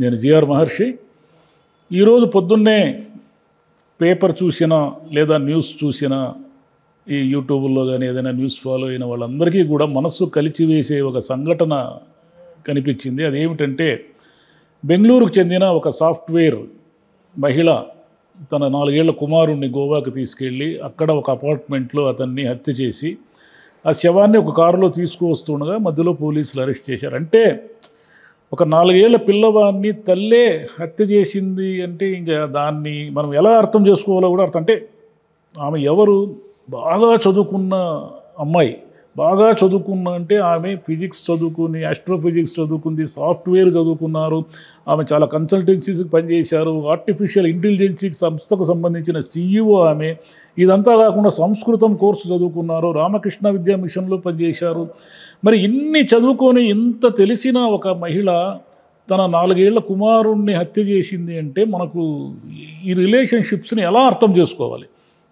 నేను జిఆర్ మహర్షి. ఈరోజు పొద్దున్నే పేపర్ చూసినా లేదా న్యూస్ చూసినా, ఈ యూట్యూబ్లో కానీ ఏదైనా న్యూస్ ఫాలో అయిన వాళ్ళందరికీ కూడా మనస్సు కలిచివేసే ఒక సంఘటన కనిపించింది. అదేమిటంటే, బెంగళూరుకు చెందిన ఒక సాఫ్ట్వేర్ మహిళ తన 4 ఏళ్ల కుమారుణ్ణి గోవాకు తీసుకెళ్ళి అక్కడ ఒక అపార్ట్మెంట్లో అతన్ని హత్య చేసి ఆ శవాన్ని ఒక కారులో తీసుకువస్తుండగా మధ్యలో పోలీసులు అరెస్ట్ చేశారు. అంటే ఒక 4 ఏళ్ల పిల్లవాడిని తల్లే హత్య చేసింది అంటే ఇంకా దాన్ని మనం ఎలా అర్థం చేసుకోవాలో కూడా అర్థం. అంటే ఆమె ఎవరు? బాగా చదువుకున్న అమ్మాయి. బాగా చదువుకున్న అంటే ఆమె ఫిజిక్స్ చదువుకుని, ఆస్ట్రోఫిజిక్స్ చదువుకుంది, సాఫ్ట్వేర్ చదువుకున్నారు, ఆమె చాలా కన్సల్టెన్సీస్కి పనిచేశారు, ఆర్టిఫిషియల్ ఇంటెలిజెన్సీ సంస్థకు సంబంధించిన CEO ఆమె. ఇదంతా కాకుండా సంస్కృతం కోర్సు చదువుకున్నారు, రామకృష్ణ విద్యా మిషన్లో పనిచేశారు. మరి ఇన్ని చదువుకొని ఇంత తెలిసిన ఒక మహిళ తన 4 ఏళ్ల కుమారుణ్ణి హత్య చేసింది అంటే మనకు ఈ రిలేషన్షిప్స్ని ఎలా అర్థం చేసుకోవాలి?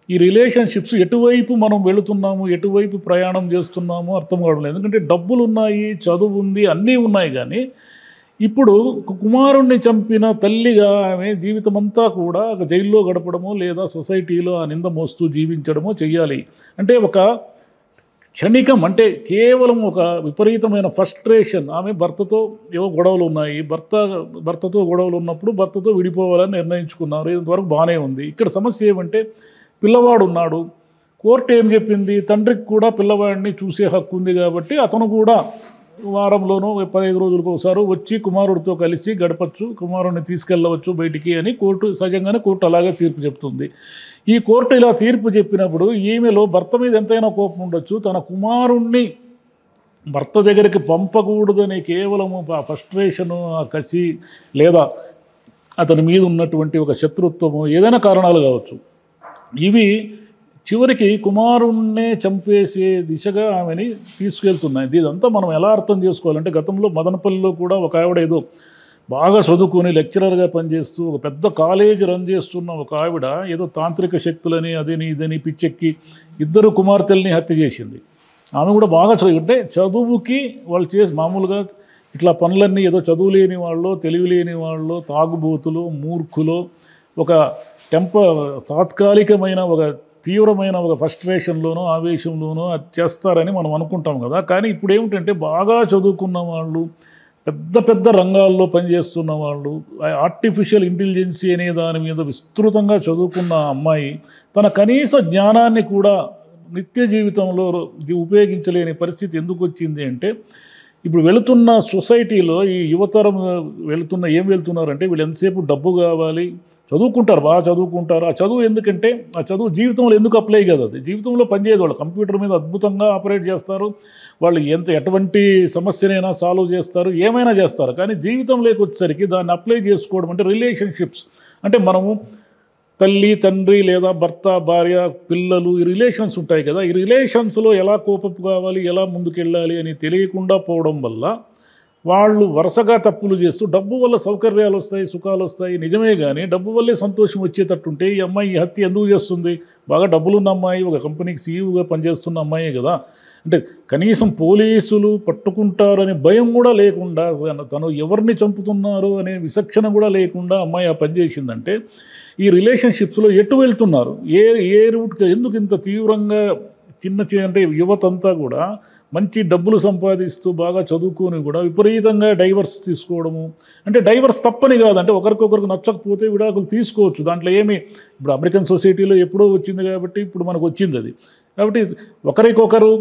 ఈ రిలేషన్షిప్స్ ఎటువైపు మనం వెళుతున్నాము, ఎటువైపు ప్రయాణం చేస్తున్నామో అర్థం కావడం లేదు. ఎందుకంటే డబ్బులు ఉన్నాయి, చదువు ఉంది, అన్నీ ఉన్నాయి. కానీ ఇప్పుడు కుమారుణ్ణి చంపిన తల్లిగా ఆమె జీవితమంతా కూడా జైల్లో గడపడమో లేదా సొసైటీలో ఆ నింద మోస్తూ జీవించడమో చెయ్యాలి. అంటే ఒక క్షణికం, అంటే కేవలం ఒక విపరీతమైన ఫ్రస్ట్రేషన్. ఆమె భర్తతో ఏవో గొడవలు ఉన్నాయి, భర్తతో గొడవలు ఉన్నప్పుడు భర్తతో విడిపోవాలని నిర్ణయించుకున్నారు. ఇంతవరకు బాగానే ఉంది. ఇక్కడ సమస్య ఏమంటే, పిల్లవాడు ఉన్నాడు. కోర్టు ఏం చెప్పింది? తండ్రికి కూడా పిల్లవాడిని చూసే హక్కు ఉంది కాబట్టి అతను కూడా వారంలోనో 15 రోజులకు ఒకసారి వచ్చి కుమారుడితో కలిసి గడపచ్చు, కుమారుడిని తీసుకెళ్ళవచ్చు బయటికి అని సహజంగానే కోర్టు అలాగే తీర్పు చెప్తుంది. ఈ కోర్టు ఇలా తీర్పు చెప్పినప్పుడు ఈమెలో భర్త మీద ఎంతైనా కోపం ఉండొచ్చు. తన కుమారుణ్ణి భర్త దగ్గరికి పంపకూడదని కేవలము ఆ ఫ్రస్ట్రేషను, ఆ కసి, లేదా అతని మీద ఉన్నటువంటి ఒక శత్రుత్వము, ఏదైనా కారణాలు కావచ్చు. ఇవి చివరికి కుమారుణ్ణే చంపేసే దిశగా ఆమెని తీసుకెళ్తున్నాయి. ఇదంతా మనం ఎలా అర్థం చేసుకోవాలంటే, గతంలో మదనపల్లిలో కూడా ఒక ఆవిడ ఏదో బాగా చదువుకొని లెక్చరర్గా పనిచేస్తూ ఒక పెద్ద కాలేజ్ రన్ చేస్తున్న ఒక ఆవిడ ఏదో తాంత్రిక శక్తులని అదని ఇదని పిచ్చెక్కి 2 కుమార్తెల్ని హత్య చేసింది. ఆమె కూడా బాగా అంటే చదువుకి వాళ్ళు మామూలుగా ఇట్లా పనులన్నీ ఏదో చదువు లేని వాళ్ళు, తెలివి లేని వాళ్ళు, తాగుబోతులు, మూర్ఖులు, ఒక తాత్కాలికమైన ఒక తీవ్రమైన ఒక ఫ్రస్ట్రేషన్లోనో ఆవేశంలోనో అది చేస్తారని మనం అనుకుంటాం కదా. కానీ ఇప్పుడు ఏమిటంటే, బాగా చదువుకున్న వాళ్ళు, పెద్ద పెద్ద రంగాల్లో పనిచేస్తున్న వాళ్ళు, ఆర్టిఫిషియల్ ఇంటెలిజెన్సీ అనే దాని మీద విస్తృతంగా చదువుకున్న అమ్మాయి తన కనీస జ్ఞానాన్ని కూడా నిత్య జీవితంలో ఉపయోగించలేని పరిస్థితి ఎందుకు వచ్చింది అంటే, ఇప్పుడు వెళుతున్న సొసైటీలో ఈ యువతరం వెళ్తున్నారంటే వీళ్ళు ఎంతసేపు డబ్బు కావాలి, చదువుకుంటారు, బాగా చదువుకుంటారు. ఆ చదువు ఎందుకంటే ఆ చదువు జీవితంలో ఎందుకు అప్లై కాదు, అది జీవితంలో పనిచేయదు. వాళ్ళు కంప్యూటర్ మీద అద్భుతంగా ఆపరేట్ చేస్తారు, వాళ్ళు ఎటువంటి సమస్యనైనా సాల్వ్ చేస్తారు, ఏమైనా చేస్తారు. కానీ జీవితంలోకి వచ్చేసరికి దాన్ని అప్లై చేసుకోవడం అంటే రిలేషన్షిప్స్, అంటే మనము తల్లి, తండ్రి లేదా భర్త, భార్య, పిల్లలు, ఈ రిలేషన్స్ ఉంటాయి కదా. ఈ రిలేషన్స్లో ఎలా కోపపు కావాలి, ఎలా ముందుకెళ్ళాలి అని తెలియకుండా పోవడం వల్ల వాళ్ళు వరుసగా తప్పులు చేస్తూ, డబ్బు వల్ల సౌకర్యాలు వస్తాయి, సుఖాలు వస్తాయి నిజమే. కానీ డబ్బు వల్లే సంతోషం వచ్చేటట్టుంటే ఈ అమ్మాయి ఈ హత్య ఎందుకు చేస్తుంది? బాగా డబ్బులున్న అమ్మాయి, ఒక కంపెనీకి CEO పనిచేస్తున్న అమ్మాయే కదా. అంటే కనీసం పోలీసులు పట్టుకుంటారనే భయం కూడా లేకుండా, తను ఎవరిని చంపుతున్నారు అనే విచక్షణ కూడా లేకుండా అమ్మాయి ఆ పని చేసిందంటే, ఈ రిలేషన్షిప్స్లో ఎటు వెళ్తున్నారు, ఏ రూట్కి, ఎందుకు ఇంత తీవ్రంగా అంటే యువతంతా కూడా మంచి డబ్బులు సంపాదిస్తూ బాగా చదువుకొని కూడా విపరీతంగా డైవర్స్ తీసుకోవడము. అంటే డైవర్స్ తప్పని కాదు, అంటే ఒకరికొకరికి నచ్చకపోతే విడాకులు తీసుకోవచ్చు. దాంట్లో ఏమి, ఇప్పుడు అమెరికన్ సొసైటీలో ఎప్పుడో వచ్చింది కాబట్టి ఇప్పుడు మనకు వచ్చింది అది. కాబట్టి ఒకరికొకరు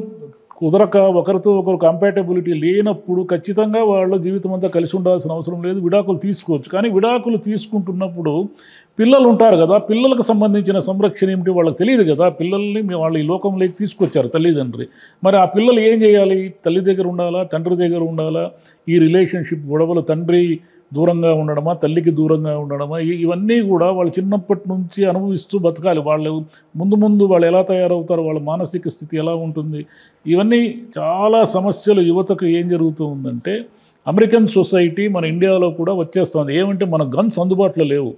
కుదరక, ఒకరితో ఒకరు కంపాటబిలిటీ లేనప్పుడు ఖచ్చితంగా వాళ్ళ జీవితం అంతా కలిసి ఉండాల్సిన అవసరం లేదు, విడాకులు తీసుకోవచ్చు. కానీ విడాకులు తీసుకుంటున్నప్పుడు పిల్లలు ఉంటారు కదా, పిల్లలకు సంబంధించిన సంరక్షణ ఏమిటి వాళ్ళకి తెలియదు కదా. పిల్లల్ని వాళ్ళు ఈ లోకంలోకి తీసుకొచ్చారు తల్లిదండ్రి. మరి ఆ పిల్లలు ఏం చేయాలి? తల్లి దగ్గర ఉండాలా, తండ్రి దగ్గర ఉండాలా? ఈ రిలేషన్షిప్ గొడవలు, తండ్రి దూరంగా ఉండడమా, తల్లికి దూరంగా ఉండడమా, ఇవన్నీ కూడా వాళ్ళు చిన్నప్పటి నుంచి అనుభవిస్తూ బతకాలి. వాళ్ళు ముందు వాళ్ళు ఎలా తయారవుతారు, వాళ్ళ మానసిక స్థితి ఎలా ఉంటుంది, ఇవన్నీ చాలా సమస్యలు. యువతకు ఏం జరుగుతూ ఉందంటే, అమెరికన్ సొసైటీ మన ఇండియాలో కూడా వచ్చేస్తుంది. ఏమంటే మన గన్స్ అందుబాటులో లేవు.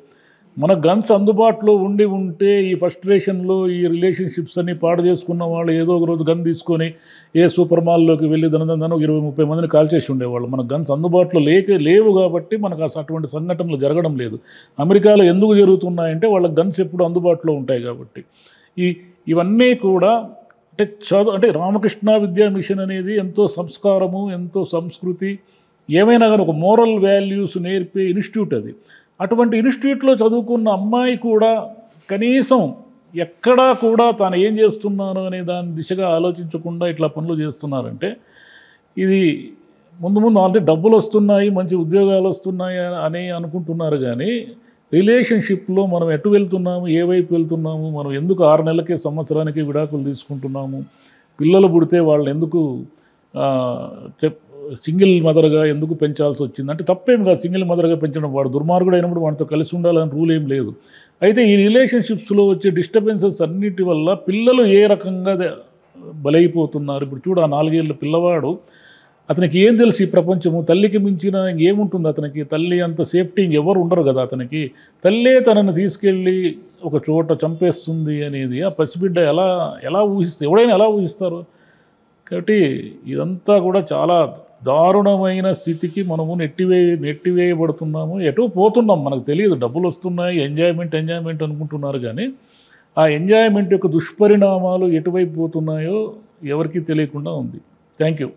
మన గన్స్ అందుబాటులో ఉంటే ఈ ఫ్రస్ట్రేషన్లో ఈ రిలేషన్షిప్స్ అన్ని పాడు చేసుకున్న వాళ్ళు ఏదో ఒక రోజు గన్ తీసుకొని ఏ సూపర్ మాల్లోకి వెళ్ళి దన 20-30 మందిని కాల్చేసి ఉండేవాళ్ళు. మన గన్స్ అందుబాటులో లేవు కాబట్టి మనకు అటువంటి సంఘటనలు జరగడం లేదు. అమెరికాలో ఎందుకు జరుగుతున్నాయంటే వాళ్ళ గన్స్ ఎప్పుడు అందుబాటులో ఉంటాయి కాబట్టి. ఇవన్నీ కూడా అంటే రామకృష్ణ విద్యా మిషన్ అనేది ఎంతో సంస్కారము, ఎంతో సంస్కృతి, ఏమైనా కానీ ఒక మోరల్ వాల్యూస్ నేర్పే ఇన్స్టిట్యూట్ అది. అటువంటి ఇన్స్టిట్యూట్లో చదువుకున్న అమ్మాయి కూడా కనీసం ఎక్కడా కూడా తాను ఏం చేస్తున్నాను అనే దాని దిశగా ఆలోచించకుండా ఇట్లా పనులు చేస్తున్నారంటే ఇది ముందు అంటే డబ్బులు వస్తున్నాయి, మంచి ఉద్యోగాలు వస్తున్నాయి అని అనుకుంటున్నారు. కానీ రిలేషన్షిప్లో మనం ఎటు వెళ్తున్నాము, ఏ వైపు వెళ్తున్నాము, మనం ఎందుకు 6 నెలలకే సంవత్సరానికి విడాకులు తీసుకుంటున్నాము, పిల్లలు పుడితే వాళ్ళని ఎందుకు సింగిల్ మదర్గా ఎందుకు పెంచాల్సి వచ్చింది అంటే తప్పేం కాదు. సింగిల్ మదర్గా పెంచడం, వాడు దుర్మార్గుడు అయినప్పుడు వాడితో కలిసి ఉండాలని రూల్ ఏం లేదు. అయితే ఈ రిలేషన్షిప్స్లో వచ్చే డిస్టర్బెన్సెస్ అన్నిటి వల్ల పిల్లలు ఏ రకంగా బలైపోతున్నారు. ఇప్పుడు చూడు, ఆ 4 ఏళ్ళ పిల్లవాడు, అతనికి ఏం తెలుసు ఈ ప్రపంచము, తల్లికి మించిన ఏముంటుంది అతనికి, తల్లి అంత సేఫ్టీ ఇంకెవరు ఉండరు కదా అతనికి. తల్లే తనని తీసుకెళ్ళి ఒక చోట చంపేస్తుంది అనేది ఆ పసిబిడ్డ ఎలా ఎవడైనా ఎలా ఊహిస్తారు. కాబట్టి ఇదంతా కూడా చాలా దారుణమైన స్థితికి మనము నెట్టివేయబడుతున్నాము. ఎటో పోతున్నాం, మనకు తెలియదు. డబ్బులు వస్తున్నాయి, ఎంజాయ్మెంట్ అనుకుంటున్నారు. కానీ ఆ ఎంజాయ్మెంట్ యొక్క దుష్పరిణామాలు ఎటువైపు పోతున్నాయో ఎవరికీ తెలియకుండా ఉంది. Thank you.